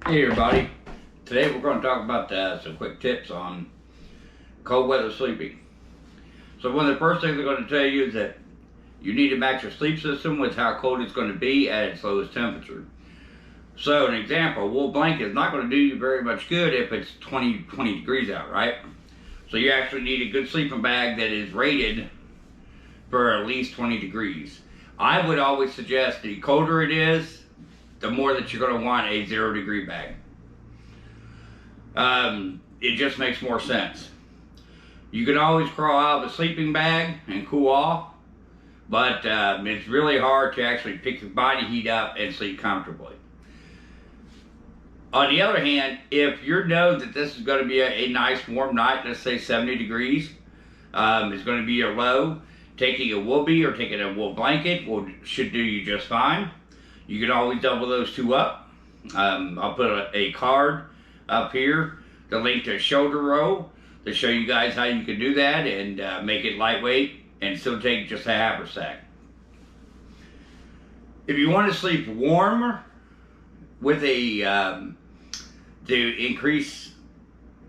Hey everybody, today we're going to talk about some quick tips on cold weather sleeping. So one of the first things I'm going to tell you is that you need to match your sleep system with how cold it's going to be at its lowest temperature. So an example, a wool blanket is not going to do you very much good if it's 20 degrees out, right? So you actually need a good sleeping bag that is rated for at least 20 degrees. I would always suggest the colder it is, the more that you're going to want a 0 degree bag. It just makes more sense. You can always crawl out of the sleeping bag and cool off, but it's really hard to actually pick your body heat up and sleep comfortably. On the other hand, if you know that this is going to be a nice warm night, let's say 70 degrees, it's going to be your low, taking a woobie or taking a wool blanket should do you just fine. You can always double those two up. I'll put a card up here to link to a shoulder roll to show you guys how you can do that and make it lightweight and still take just a haversack. If you want to sleep warmer with to increase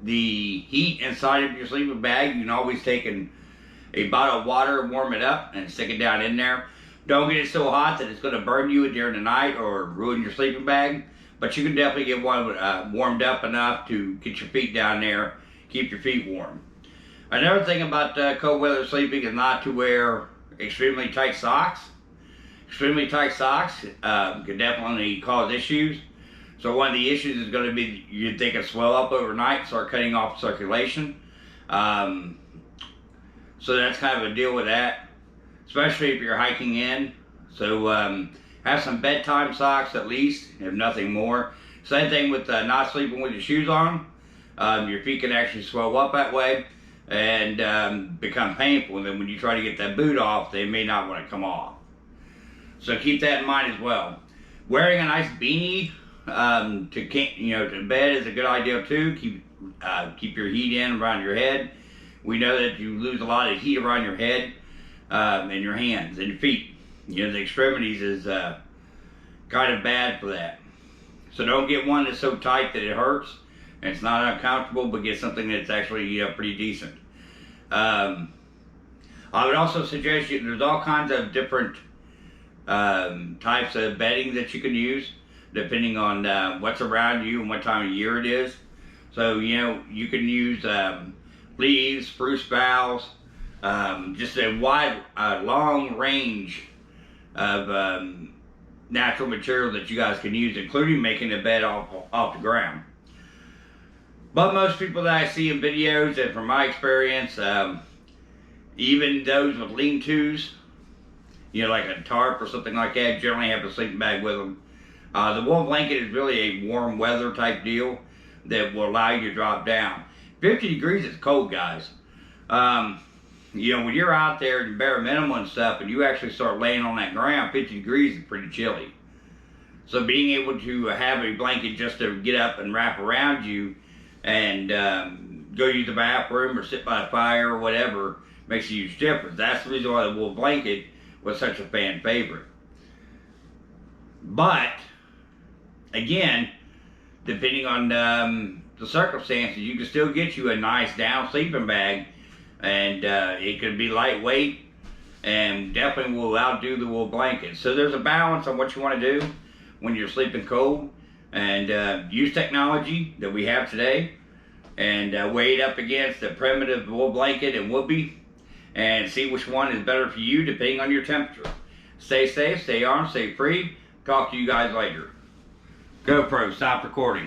the heat inside of your sleeping bag, you can always take a bottle of water, warm it up, and stick it down in there. Don't get it so hot that it's going to burn you during the night or ruin your sleeping bag, but you can definitely get one warmed up enough to get your feet down there, keep your feet warm. Another thing about cold weather sleeping is not to wear extremely tight socks. Extremely tight socks can definitely cause issues. So one of the issues is going to be they can swell up overnight, start cutting off circulation. So that's kind of a deal with that, especially if you're hiking in. So have some bedtime socks at least, if nothing more. Same thing with not sleeping with your shoes on. Your feet can actually swell up that way and become painful. And then when you try to get that boot off, they may not want to come off. So keep that in mind as well. Wearing a nice beanie to bed is a good idea too. Keep your heat in around your head. We know that you lose a lot of heat around your head and your hands and your feet. The extremities is kind of bad for that. So don't get one that's so tight that it hurts and it's not uncomfortable, but get something that's actually pretty decent. I would also suggest there's all kinds of different types of bedding that you can use depending on what's around you and what time of year it is. So you can use leaves, spruce boughs, just a wide, long range of natural material that you guys can use, including making a bed off the ground. But most people that I see in videos, and from my experience, even those with lean-tos, like a tarp or something like that, generally have a sleeping bag with them. The wool blanket is really a warm weather type deal that will allow you to drop down. 50 degrees is cold, guys. When you're out there in bare minimum and stuff and you actually start laying on that ground, 50 degrees is pretty chilly. So being able to have a blanket just to get up and wrap around you and go use the bathroom or sit by a fire or whatever makes a huge difference. That's the reason why the wool blanket was such a fan favorite. But, again, depending on the circumstances, you can still get you a nice down sleeping bag, and it could be lightweight and definitely will outdo the wool blanket. So there's a balance on what you want to do when you're sleeping cold, and use technology that we have today and weigh it up against the primitive wool blanket and woobie and see which one is better for you depending on your temperature. Stay safe, stay armed, stay free. Talk to you guys later. GoPro, stop recording.